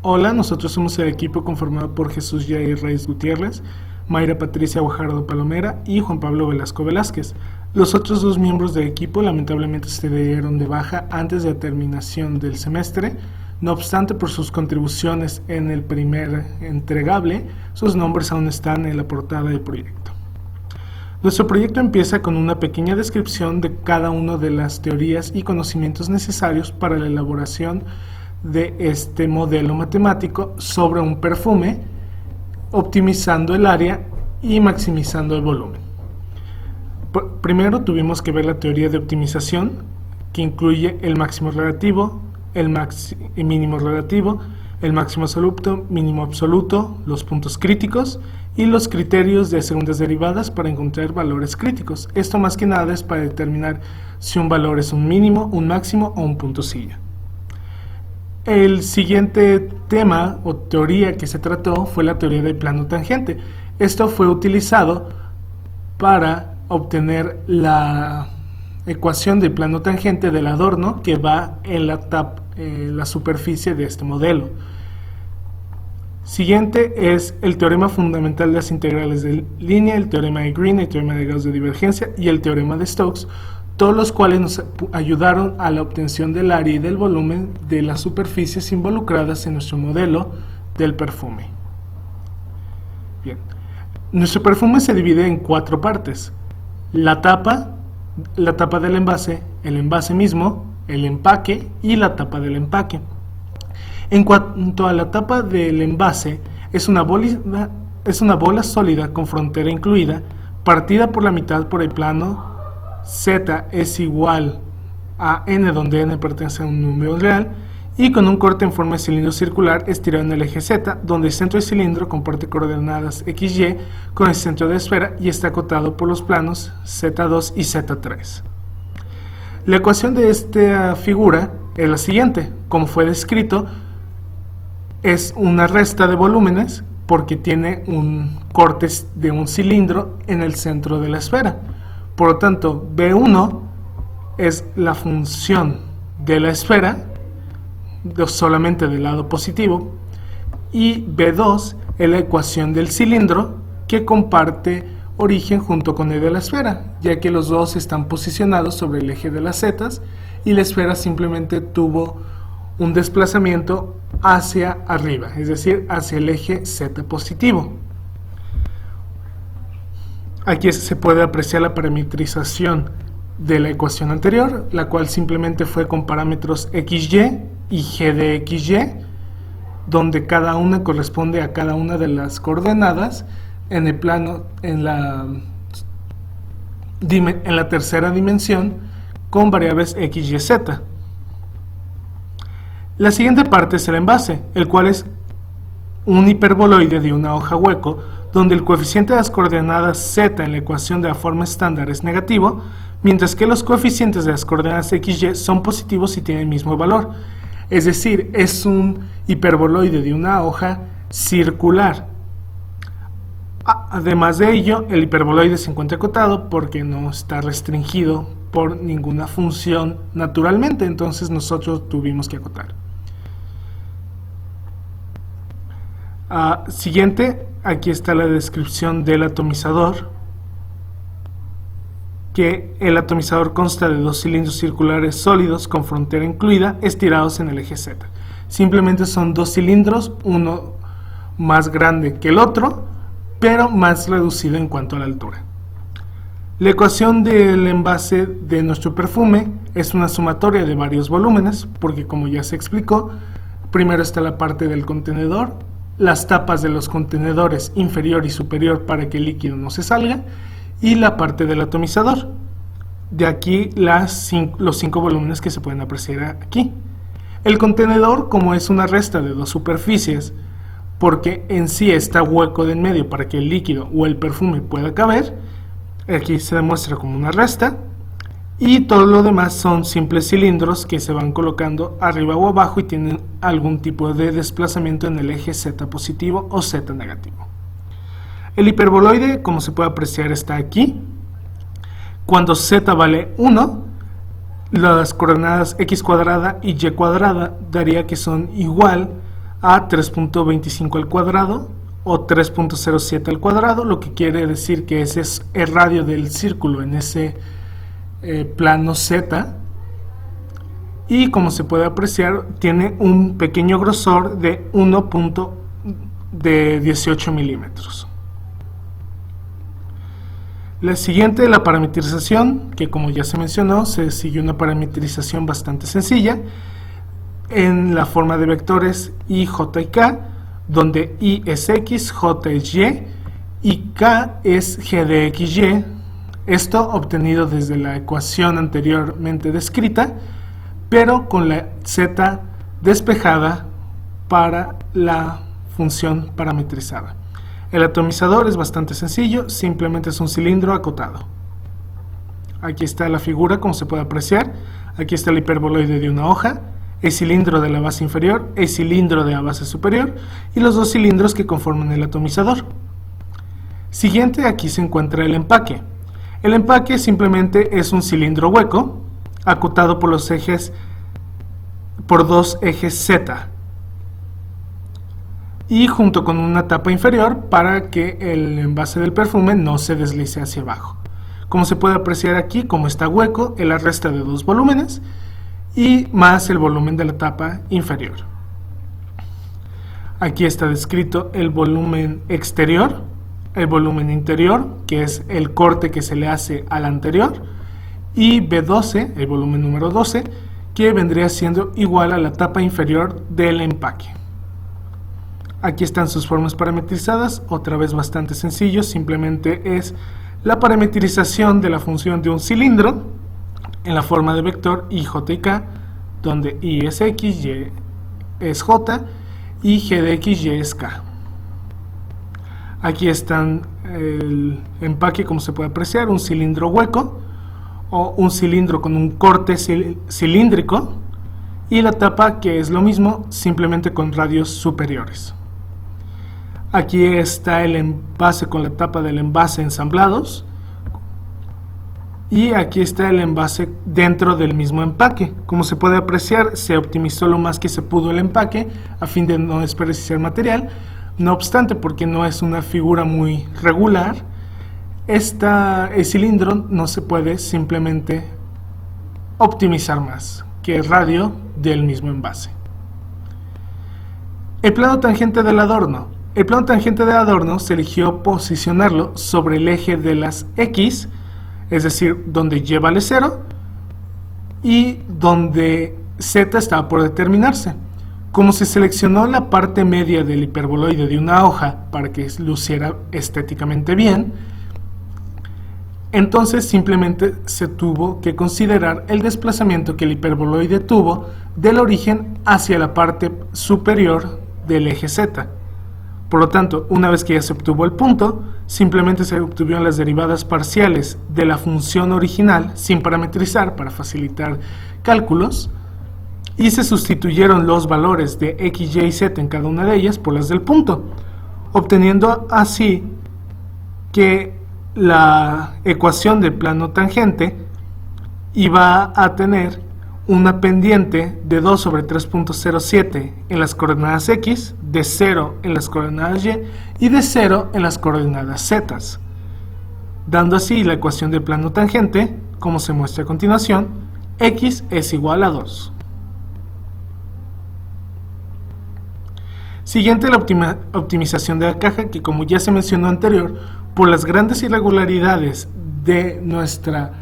Hola, nosotros somos el equipo conformado por Jesús Jair Reyes Gutiérrez, Mayra Patricia Guajardo Palomera y Juan Pablo Velasco Velázquez. Los otros dos miembros del equipo lamentablemente se dieron de baja antes de la terminación del semestre. No obstante, por sus contribuciones en el primer entregable, sus nombres aún están en la portada del proyecto. Nuestro proyecto empieza con una pequeña descripción de cada una de las teorías y conocimientos necesarios para la elaboración de este modelo matemático sobre un perfume, optimizando el área y maximizando el volumen. Primero tuvimos que ver la teoría de optimización, que incluye el máximo relativo, el mínimo relativo, el máximo absoluto, mínimo absoluto, los puntos críticos y los criterios de segundas derivadas para encontrar valores críticos. Esto más que nada es para determinar si un valor es un mínimo, un máximo o un punto silla. El siguiente tema o teoría que se trató fue la teoría del plano tangente. Esto fue utilizado para obtener la ecuación del plano tangente del adorno que va en la superficie de este modelo. Siguiente es el teorema fundamental de las integrales de línea, el teorema de Green, el teorema de Gauss de divergencia y el teorema de Stokes, todos los cuales nos ayudaron a la obtención del área y del volumen de las superficies involucradas en nuestro modelo del perfume. Bien, nuestro perfume se divide en 4 partes: la tapa del envase, el envase mismo, el empaque y la tapa del empaque. En cuanto a la tapa del envase, es una bola sólida con frontera incluida, partida por la mitad por el plano Z es igual a n, donde n pertenece a un número real, y con un corte en forma de cilindro circular estirado en el eje Z, donde el centro del cilindro comparte coordenadas XY con el centro de la esfera y está acotado por los planos Z2 y Z3. La ecuación de esta figura es la siguiente. Como fue descrito, es una resta de volúmenes porque tiene un corte de un cilindro en el centro de la esfera. Por lo tanto, B1 es la función de la esfera, solamente del lado positivo, y B2 es la ecuación del cilindro que comparte origen junto con el de la esfera, ya que los dos están posicionados sobre el eje de las zetas y la esfera simplemente tuvo un desplazamiento hacia arriba, es decir, hacia el eje Z positivo. Aquí se puede apreciar la parametrización de la ecuación anterior, la cual simplemente fue con parámetros XY y G de XY, donde cada una corresponde a cada una de las coordenadas en el plano, en la tercera dimensión, con variables X, Y, Z. La siguiente parte es el envase, el cual es un hiperboloide de una hoja hueco, donde el coeficiente de las coordenadas Z en la ecuación de la forma estándar es negativo, mientras que los coeficientes de las coordenadas XY son positivos y tienen el mismo valor. Es decir, es un hiperboloide de una hoja circular. Además de ello, el hiperboloide se encuentra acotado porque no está restringido por ninguna función naturalmente, entonces nosotros tuvimos que acotar. Siguiente, aquí está la descripción del atomizador, que el atomizador consta de 2 cilindros circulares sólidos con frontera incluida estirados en el eje Z. Simplemente son 2 cilindros, uno más grande que el otro, pero más reducido en cuanto a la altura. La ecuación del envase de nuestro perfume es una sumatoria de varios volúmenes, porque como ya se explicó, primero está la parte del contenedor, las tapas de los contenedores inferior y superior para que el líquido no se salga, y la parte del atomizador. De aquí los 5 volúmenes que se pueden apreciar aquí. El contenedor, como es una resta de 2 superficies, porque en sí está hueco de en medio para que el líquido o el perfume pueda caber, aquí se demuestra como una resta, y todo lo demás son simples cilindros que se van colocando arriba o abajo y tienen algún tipo de desplazamiento en el eje Z positivo o Z negativo. El hiperboloide, como se puede apreciar, está aquí. Cuando Z vale 1, las coordenadas x cuadrada y y cuadrada daría que son igual a 3.25 al cuadrado o 3.07 al cuadrado, lo que quiere decir que ese es el radio del círculo en ese plano Z. Y como se puede apreciar, tiene un pequeño grosor de 1.18 milímetros. La siguiente, la parametrización, que como ya se mencionó, se siguió una parametrización bastante sencilla en la forma de vectores I, J y K, donde I es X, J es Y y K es G de XY, esto obtenido desde la ecuación anteriormente descrita, pero con la Z despejada para la función parametrizada. El atomizador es bastante sencillo, simplemente es un cilindro acotado. Aquí está la figura, como se puede apreciar. Aquí está el hiperboloide de una hoja, el cilindro de la base inferior, el cilindro de la base superior y los dos cilindros que conforman el atomizador. Siguiente, aquí se encuentra el empaque. El empaque simplemente es un cilindro hueco acotado por dos ejes Z y junto con una tapa inferior para que el envase del perfume no se deslice hacia abajo. Como se puede apreciar aquí, como está hueco, él resta de dos volúmenes y más el volumen de la tapa inferior. Aquí está descrito el volumen exterior, el volumen interior, que es el corte que se le hace al anterior, y B12, el volumen número 12, que vendría siendo igual a la tapa inferior del empaque. Aquí están sus formas parametrizadas, otra vez bastante sencillo, simplemente es la parametrización de la función de un cilindro en la forma de vector I, J y K, donde I es X, Y es J y G de X, Y es K. Aquí están el empaque, como se puede apreciar, un cilindro hueco o un cilindro con un corte cilíndrico, y la tapa, que es lo mismo, simplemente con radios superiores. Aquí está el envase con la tapa del envase ensamblados, y aquí está el envase dentro del mismo empaque. Como se puede apreciar, se optimizó lo más que se pudo el empaque a fin de no desperdiciar material. No obstante, porque no es una figura muy regular, el cilindro no se puede simplemente optimizar más que el radio del mismo envase. El plano tangente del adorno. El plano tangente del adorno se eligió posicionarlo sobre el eje de las X, es decir, donde Y vale 0 y donde Z estaba por determinarse. Como se seleccionó la parte media del hiperboloide de una hoja para que luciera estéticamente bien, entonces simplemente se tuvo que considerar el desplazamiento que el hiperboloide tuvo del origen hacia la parte superior del eje Z. Por lo tanto, una vez que ya se obtuvo el punto, simplemente se obtuvieron las derivadas parciales de la función original sin parametrizar para facilitar cálculos, y se sustituyeron los valores de X, Y y Z en cada una de ellas por las del punto, obteniendo así que la ecuación del plano tangente iba a tener una pendiente de 2 sobre 3.07 en las coordenadas X, de 0 en las coordenadas Y y de 0 en las coordenadas Z, dando así la ecuación del plano tangente, como se muestra a continuación. X es igual a 2. Siguiente, la optimización de la caja, que como ya se mencionó anterior, por las grandes irregularidades de nuestra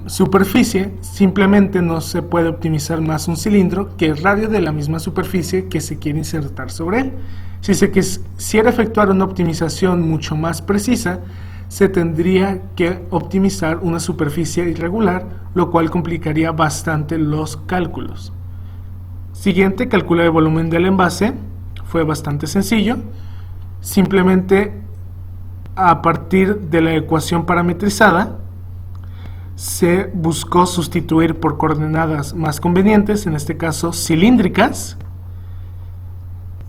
superficie, simplemente no se puede optimizar más un cilindro que el radio de la misma superficie que se quiere insertar sobre él. Si se quisiera efectuar una optimización mucho más precisa, se tendría que optimizar una superficie irregular, lo cual complicaría bastante los cálculos. Siguiente, calcular el volumen del envase. Fue bastante sencillo, simplemente a partir de la ecuación parametrizada se buscó sustituir por coordenadas más convenientes, en este caso cilíndricas,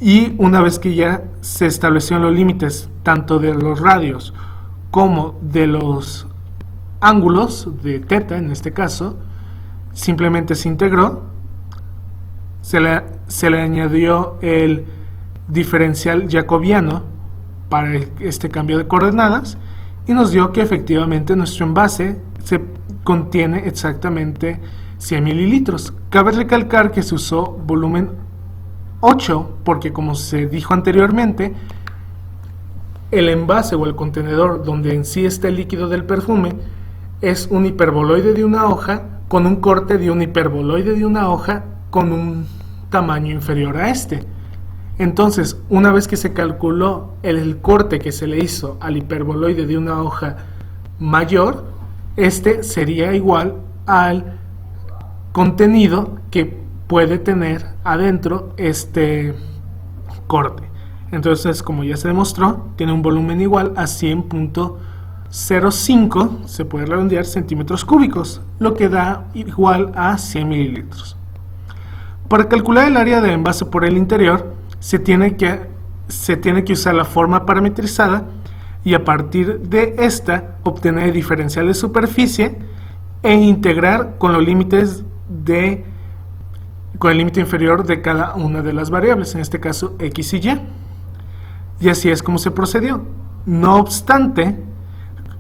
y una vez que ya se establecieron los límites tanto de los radios como de los ángulos de θ, en este caso, simplemente se integró, se le añadió el diferencial jacobiano para este cambio de coordenadas y nos dio que efectivamente nuestro envase se contiene exactamente 100 mililitros. Cabe recalcar que se usó volumen 8 porque, como se dijo anteriormente, el envase o el contenedor donde en sí está el líquido del perfume es un hiperboloide de una hoja con un corte de un hiperboloide de una hoja con un tamaño inferior a este. Entonces, una vez que se calculó el corte que se le hizo al hiperboloide de una hoja mayor, este sería igual al contenido que puede tener adentro este corte. Entonces, como ya se demostró, tiene un volumen igual a 100.05, se puede redondear, centímetros cúbicos, lo que da igual a 100 mililitros. Para calcular el área de envase por el interior, se tiene que usar la forma parametrizada y a partir de esta obtener el diferencial de superficie e integrar con los límites con el límite inferior de cada una de las variables, en este caso x y y. Y así es como se procedió. No obstante,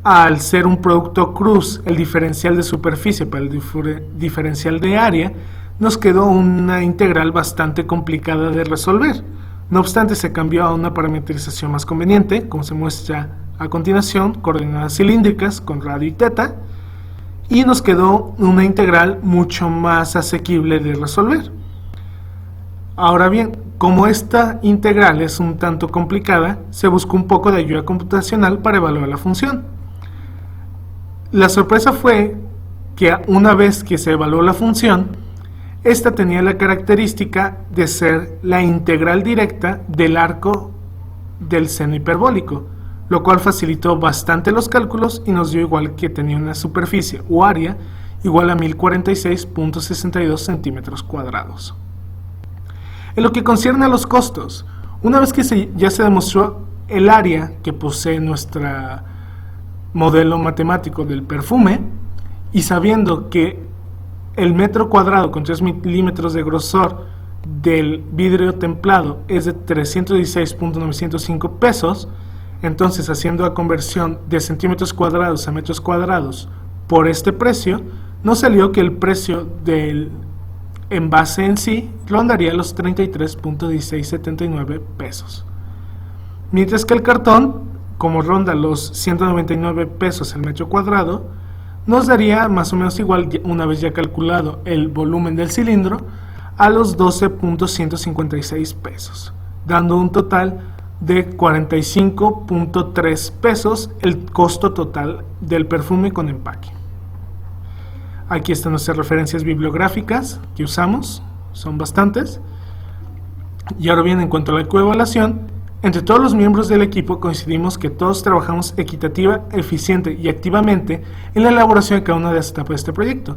al ser un producto cruz, el diferencial de superficie para el diferencial de área, nos quedó una integral bastante complicada de resolver. No obstante, se cambió a una parametrización más conveniente, como se muestra a continuación, coordenadas cilíndricas con radio y teta, y nos quedó una integral mucho más asequible de resolver. Ahora bien, como esta integral es un tanto complicada, se buscó un poco de ayuda computacional para evaluar la función. La sorpresa fue que una vez que se evaluó la función, esta tenía la característica de ser la integral directa del arco del seno hiperbólico, lo cual facilitó bastante los cálculos y nos dio igual que tenía una superficie o área igual a 1046.62 centímetros cuadrados. En lo que concierne a los costos, una vez que ya se demostró el área que posee nuestro modelo matemático del perfume y sabiendo que el metro cuadrado con 3 milímetros de grosor del vidrio templado es de 316.905 pesos, entonces haciendo la conversión de centímetros cuadrados a metros cuadrados por este precio, nos salió que el precio del envase en sí rondaría los 33.1679 pesos. Mientras que el cartón, como ronda los 199 pesos el metro cuadrado, nos daría más o menos igual, una vez ya calculado el volumen del cilindro, a los 12.156 pesos, dando un total de 45.3 pesos el costo total del perfume con empaque. Aquí están nuestras referencias bibliográficas que usamos, son bastantes. Y ahora bien, en cuanto a la coevaluación, entre todos los miembros del equipo coincidimos que todos trabajamos equitativa, eficiente y activamente en la elaboración de cada una de las etapas de este proyecto.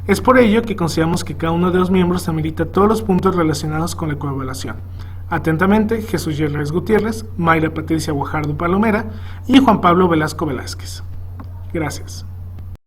Es por ello que consideramos que cada uno de los miembros amerita todos los puntos relacionados con la coevaluación. Atentamente, Jesús Yerles Gutiérrez, Mayra Patricia Guajardo Palomera y Juan Pablo Velasco Velázquez. Gracias.